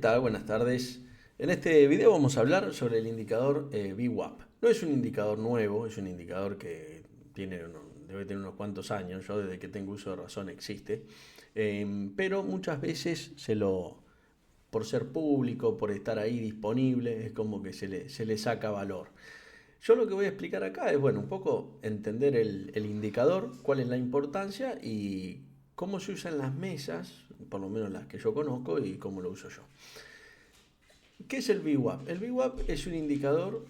tal? Buenas tardes. En este video vamos a hablar sobre el indicador VWAP. No es un indicador nuevo, es un indicador que debe tener unos cuantos años. Yo desde que tengo uso de razón existe. Pero muchas veces por ser público, por estar ahí disponible, es como que se le saca valor. Yo lo que voy a explicar acá es, bueno, un poco entender el indicador, cuál es la importancia y cómo se usan las mesas, por lo menos las que yo conozco, y cómo lo uso yo. ¿Qué es el VWAP? El VWAP es un indicador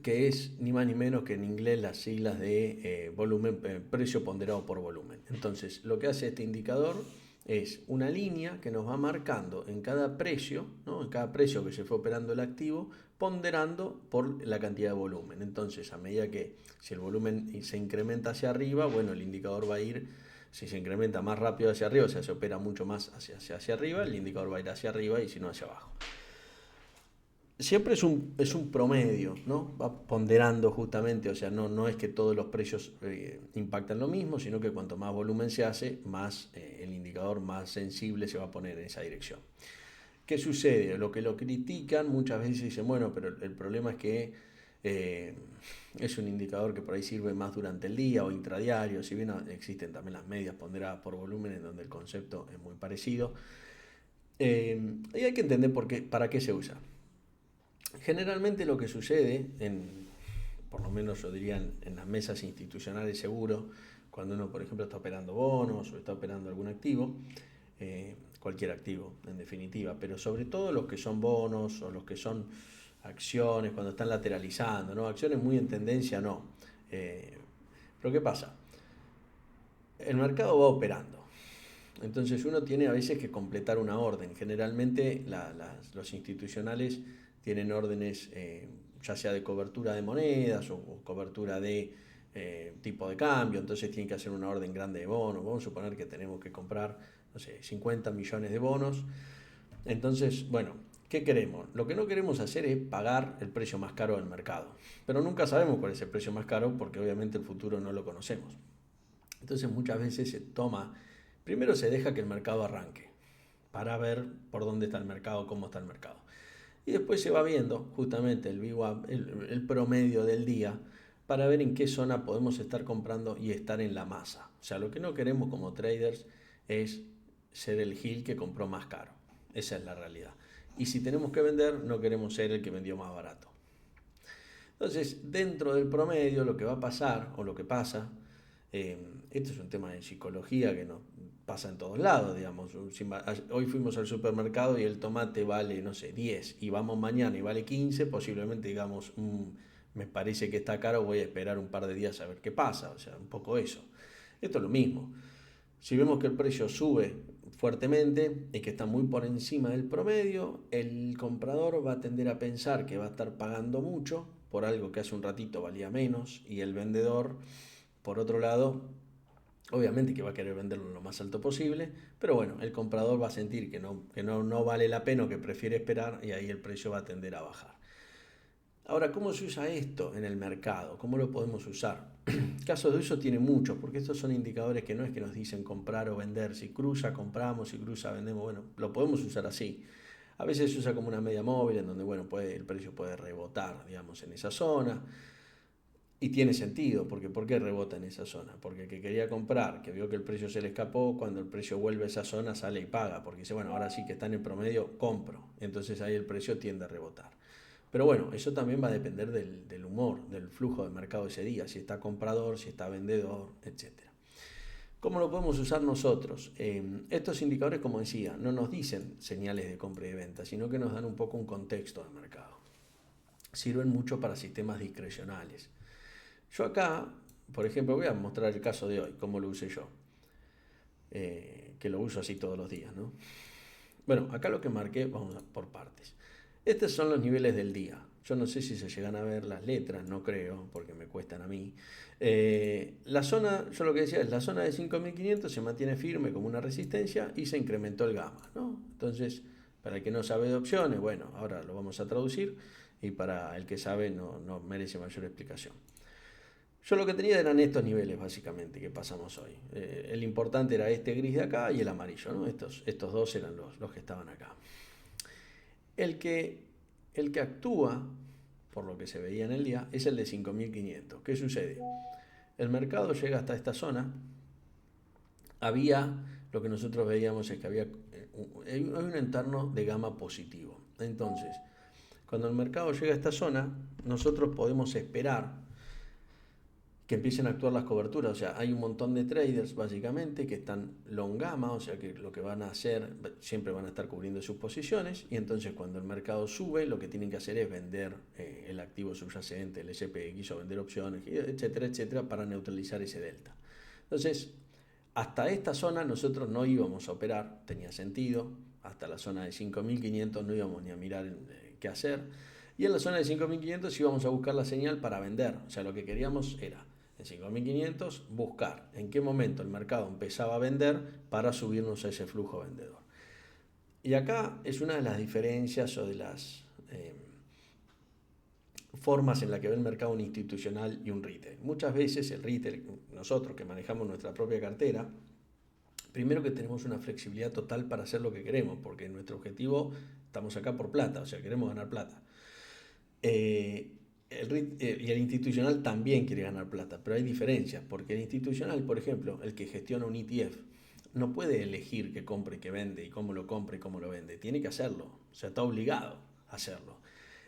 que es ni más ni menos que en inglés las siglas de volumen, precio ponderado por volumen. Entonces, lo que hace este indicador es una línea que nos va marcando en cada precio, ¿no? En cada precio que se fue operando el activo, ponderando por la cantidad de volumen. Entonces, a medida que si el volumen se incrementa hacia arriba, bueno, el indicador va a ir, si se incrementa más rápido hacia arriba, o sea, se opera mucho más hacia arriba, el indicador va a ir hacia arriba y si no hacia abajo. Siempre es un promedio, ¿no? Va ponderando justamente, o sea, no es que todos los precios impactan lo mismo, sino que cuanto más volumen se hace, más el indicador más sensible se va a poner en esa dirección. ¿Qué sucede? Lo que lo critican muchas veces dicen, bueno, pero el problema es que eh, es un indicador que por ahí sirve más durante el día o intradiario, si bien existen también las medias ponderadas por volumen en donde el concepto es muy parecido. Y hay que entender para qué se usa. Generalmente lo que sucede, por lo menos yo diría en las mesas institucionales seguro, cuando uno por ejemplo está operando bonos o está operando algún activo, cualquier activo en definitiva, pero sobre todo los que son bonos o los que son acciones, cuando están lateralizando, ¿no? Acciones muy en tendencia, no. Pero ¿qué pasa? El mercado va operando. Entonces uno tiene a veces que completar una orden. Generalmente los institucionales tienen órdenes ya sea de cobertura de monedas o cobertura de tipo de cambio, entonces tienen que hacer una orden grande de bonos. Vamos a suponer que tenemos que comprar, no sé, 50 millones de bonos. Entonces, bueno, ¿qué queremos? Lo que no queremos hacer es pagar el precio más caro del mercado. Pero nunca sabemos cuál es el precio más caro porque obviamente el futuro no lo conocemos. Entonces muchas veces primero se deja que el mercado arranque para ver por dónde está el mercado, cómo está el mercado. Y después se va viendo justamente el VWAP, el promedio del día, para ver en qué zona podemos estar comprando y estar en la masa. O sea, lo que no queremos como traders es ser el gil que compró más caro. Esa es la realidad. Y si tenemos que vender, no queremos ser el que vendió más barato. Entonces, dentro del promedio, lo que va a pasar, o lo que pasa, esto es un tema de psicología que no pasa en todos lados, digamos. Hoy fuimos al supermercado y el tomate vale, no sé, 10 y vamos mañana y vale 15, posiblemente digamos, me parece que está caro, voy a esperar un par de días a ver qué pasa, o sea, un poco eso. Esto es lo mismo. Si vemos que el precio sube fuertemente y que está muy por encima del promedio, el comprador va a tender a pensar que va a estar pagando mucho por algo que hace un ratito valía menos y el vendedor, por otro lado, obviamente que va a querer venderlo lo más alto posible, pero bueno, el comprador va a sentir que no vale la pena o que prefiere esperar y ahí el precio va a tender a bajar. Ahora, ¿cómo se usa esto en el mercado? ¿Cómo lo podemos usar? Casos de uso tiene muchos, porque estos son indicadores que no es que nos dicen comprar o vender. Si cruza, compramos, si cruza, vendemos. Bueno, lo podemos usar así. A veces se usa como una media móvil en donde, bueno, el precio puede rebotar, digamos, en esa zona. Y tiene sentido, porque ¿por qué rebota en esa zona? Porque el que quería comprar, que vio que el precio se le escapó, cuando el precio vuelve a esa zona sale y paga, porque dice, bueno, ahora sí que está en el promedio, compro. Entonces ahí el precio tiende a rebotar. Pero bueno, eso también va a depender del humor, del flujo de mercado ese día, si está comprador, si está vendedor, etcétera. ¿Cómo lo podemos usar nosotros? Estos indicadores, como decía, no nos dicen señales de compra y de venta, sino que nos dan un poco un contexto del mercado. Sirven mucho para sistemas discrecionales. Yo acá, por ejemplo, voy a mostrar el caso de hoy, cómo lo usé yo, que lo uso así todos los días, ¿no? Bueno, acá lo que marqué, vamos por partes. Estos son los niveles del día. Yo no sé si se llegan a ver las letras, no creo, porque me cuestan a mí. La zona, yo lo que decía es, la zona de 5.500 se mantiene firme como una resistencia y se incrementó el gamma, ¿no? Entonces, para el que no sabe de opciones, bueno, ahora lo vamos a traducir y para el que sabe no merece mayor explicación. Yo lo que tenía eran estos niveles básicamente que pasamos hoy. El importante era este gris de acá y el amarillo, ¿no? Estos dos eran los que estaban acá. El que, el que actúa, por lo que se veía en el día, es el de 5.500. ¿Qué sucede? El mercado llega hasta esta zona. Lo que nosotros veíamos es que hay un entorno de gamma positivo. Entonces, cuando el mercado llega a esta zona, nosotros podemos esperar que empiecen a actuar las coberturas. O sea, hay un montón de traders básicamente que están long gamma, o sea que lo que van a hacer, siempre van a estar cubriendo sus posiciones, y entonces cuando el mercado sube, lo que tienen que hacer es vender el activo subyacente, el SPX, o vender opciones, etcétera, etcétera, para neutralizar ese delta. Entonces, hasta esta zona nosotros no íbamos a operar, tenía sentido. Hasta la zona de 5.500 no íbamos ni a mirar qué hacer. Y en la zona de 5.500 íbamos a buscar la señal para vender. O sea, lo que queríamos era, en 5.500, buscar en qué momento el mercado empezaba a vender para subirnos a ese flujo vendedor. Y acá es una de las diferencias o de las formas en la que ve el mercado un institucional y un retail. Muchas veces el retail, nosotros que manejamos nuestra propia cartera, primero que tenemos una flexibilidad total para hacer lo que queremos, porque nuestro objetivo, estamos acá por plata, o sea, queremos ganar plata. Y el institucional también quiere ganar plata, pero hay diferencias, porque el institucional, por ejemplo, el que gestiona un ETF, no puede elegir qué compra y qué vende, y cómo lo compra y cómo lo vende, tiene que hacerlo, o sea, está obligado a hacerlo.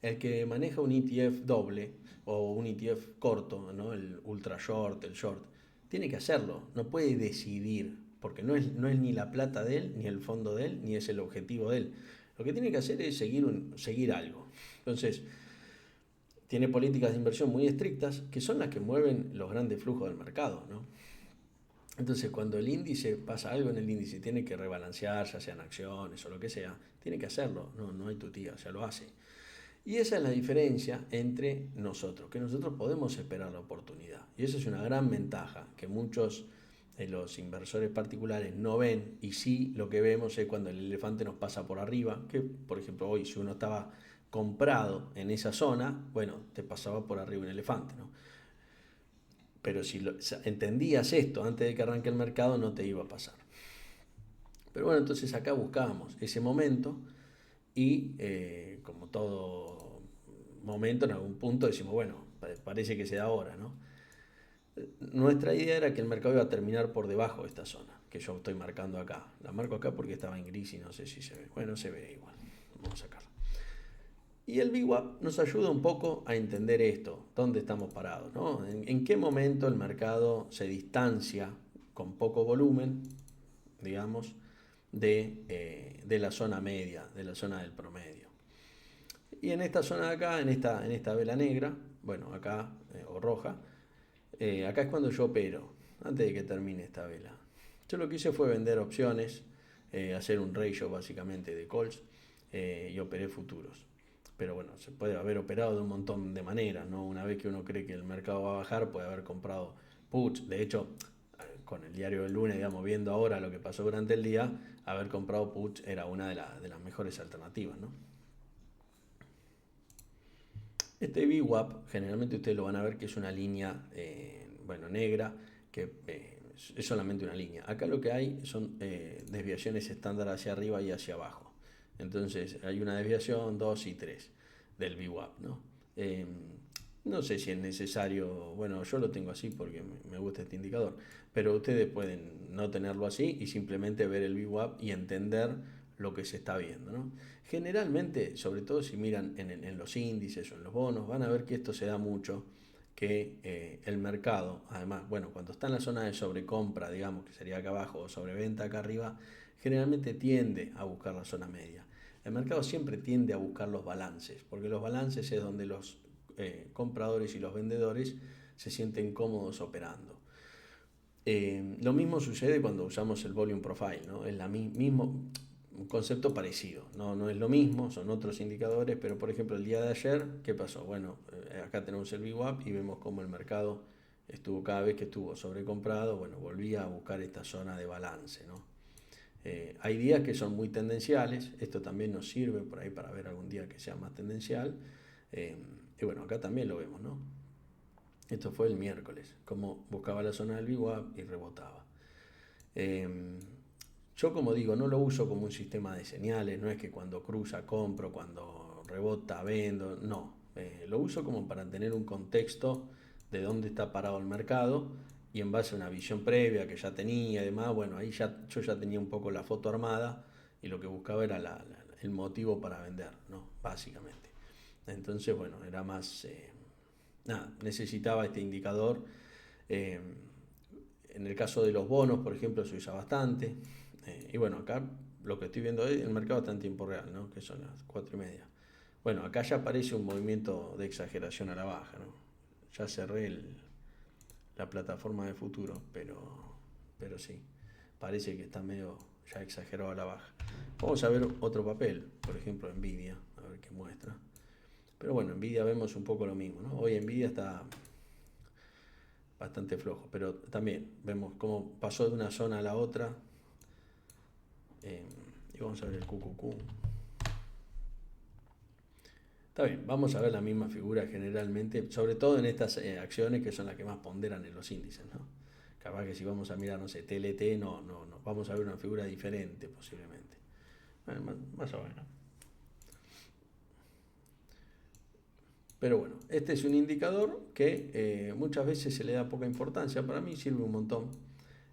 El que maneja un ETF doble o un ETF corto, ¿no? El ultra short, el short, tiene que hacerlo, no puede decidir, porque no es ni la plata de él, ni el fondo de él, ni es el objetivo de él. Lo que tiene que hacer es seguir algo. Entonces, tiene políticas de inversión muy estrictas que son las que mueven los grandes flujos del mercado, ¿no? Entonces, cuando el índice pasa algo en el índice, tiene que rebalancear, ya sean acciones o lo que sea, tiene que hacerlo, no hay tutía, o sea, lo hace. Y esa es la diferencia entre nosotros, que nosotros podemos esperar la oportunidad. Y eso es una gran ventaja que muchos de los inversores particulares no ven, y sí lo que vemos es cuando el elefante nos pasa por arriba, que por ejemplo hoy si uno estaba comprado en esa zona, bueno, te pasaba por arriba un elefante, ¿no? Pero si entendías esto antes de que arranque el mercado, no te iba a pasar. Pero bueno, entonces acá buscábamos ese momento y como todo momento, en algún punto decimos, bueno, parece que se da ahora, ¿no? Nuestra idea era que el mercado iba a terminar por debajo de esta zona, que yo estoy marcando acá. La marco acá porque estaba en gris y no sé si se ve. Bueno, se ve igual. Vamos a sacarlo. Y el VWAP nos ayuda un poco a entender esto, dónde estamos parados, ¿no? En qué momento el mercado se distancia con poco volumen, digamos, de la zona media, de la zona del promedio. Y en esta zona de acá, en esta vela negra, bueno, acá, o roja, acá es cuando yo opero, antes de que termine esta vela. Yo lo que hice fue vender opciones, hacer un ratio básicamente de calls, y operé futuros. Pero bueno, se puede haber operado de un montón de maneras, ¿no? Una vez que uno cree que el mercado va a bajar, puede haber comprado puts. De hecho, con el diario del lunes, digamos, viendo ahora lo que pasó durante el día, haber comprado puts era una de las mejores alternativas, ¿no? Este VWAP, generalmente ustedes lo van a ver que es una línea, bueno, negra, que es solamente una línea. Acá lo que hay son desviaciones estándar hacia arriba y hacia abajo. Entonces hay una desviación, 2 y 3 del VWAP, ¿no? No sé si es necesario, bueno, yo lo tengo así porque me gusta este indicador, pero ustedes pueden no tenerlo así y simplemente ver el VWAP y entender lo que se está viendo, ¿no? Generalmente, sobre todo si miran en los índices o en los bonos, van a ver que esto se da mucho, que el mercado, además, bueno, cuando está en la zona de sobrecompra, digamos, que sería acá abajo, o sobreventa acá arriba, generalmente tiende a buscar la zona media. El mercado siempre tiende a buscar los balances, porque los balances es donde los compradores y los vendedores se sienten cómodos operando. Lo mismo sucede cuando usamos el volume profile, ¿no? Es un concepto parecido, no es lo mismo, son otros indicadores, pero por ejemplo el día de ayer, ¿qué pasó? Bueno, acá tenemos el VWAP y vemos cómo el mercado estuvo, cada vez que estuvo sobrecomprado, bueno, volvía a buscar esta zona de balance, ¿no? Hay días que son muy tendenciales, esto también nos sirve por ahí para ver algún día que sea más tendencial, y bueno, acá también lo vemos, ¿no? Esto fue el miércoles, como buscaba la zona del VWAP y rebotaba. Yo, como digo, no lo uso como un sistema de señales, no es que cuando cruza compro, cuando rebota vendo, no. Lo uso como para tener un contexto de dónde está parado el mercado y en base a una visión previa que ya tenía y demás, bueno, ahí ya, yo ya tenía un poco la foto armada y lo que buscaba era el motivo para vender, ¿no? Básicamente. Entonces, bueno, era más, nada, necesitaba este indicador. eh, en el caso de los bonos, por ejemplo, se usa bastante. Y bueno, acá lo que estoy viendo hoy, el mercado está en tiempo real, ¿no? Que son las 4:30. Bueno, acá ya aparece un movimiento de exageración a la baja, ¿no? Ya cerré la plataforma de futuro, pero sí, parece que está medio ya exagerado a la baja. Vamos a ver otro papel, por ejemplo Nvidia, a ver qué muestra. Pero bueno, Nvidia vemos un poco lo mismo, ¿no? Hoy Nvidia está bastante flojo, pero también vemos cómo pasó de una zona a la otra. Y vamos a ver el QQQ. Está bien, vamos a ver la misma figura generalmente, sobre todo en estas acciones que son las que más ponderan en los índices, ¿no? Capaz que si vamos a mirar, no sé, TLT, no, vamos a ver una figura diferente posiblemente. Bueno, más o menos. Pero bueno, este es un indicador que muchas veces se le da poca importancia, para mí sirve un montón.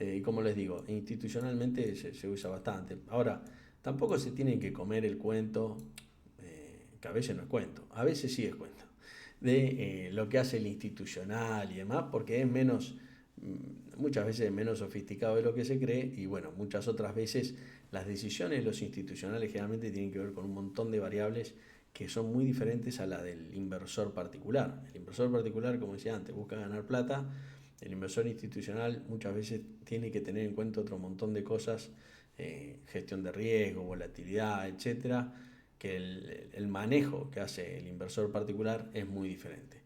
Y como les digo, institucionalmente se usa bastante. Ahora, tampoco se tienen que comer el cuento, que a veces no es cuento, a veces sí es cuento, de lo que hace el institucional y demás, porque es menos, muchas veces menos sofisticado de lo que se cree, y bueno, muchas otras veces las decisiones de los institucionales generalmente tienen que ver con un montón de variables que son muy diferentes a la del inversor particular. El inversor particular, como decía antes, busca ganar plata. El inversor institucional muchas veces tiene que tener en cuenta otro montón de cosas, gestión de riesgo, volatilidad, etcétera, que el manejo que hace el inversor particular es muy diferente.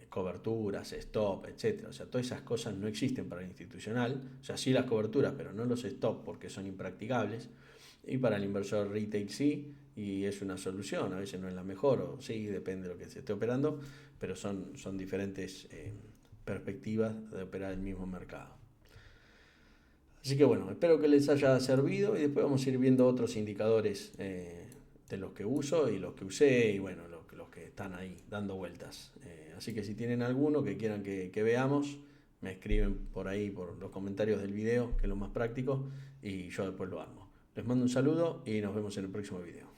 Coberturas, stop, etcétera. O sea, todas esas cosas no existen para el institucional. O sea, sí las coberturas, pero no los stop porque son impracticables. Y para el inversor retail sí, y es una solución. A veces no es la mejor, o sí, depende de lo que se esté operando, pero son diferentes perspectivas de operar el mismo mercado. Así que bueno, espero que les haya servido y después vamos a ir viendo otros indicadores de los que uso y los que usé y bueno, los que están ahí dando vueltas. Así que si tienen alguno que quieran que veamos, me escriben por ahí, por los comentarios del video, que es lo más práctico, y yo después lo armo. Les mando un saludo y nos vemos en el próximo video.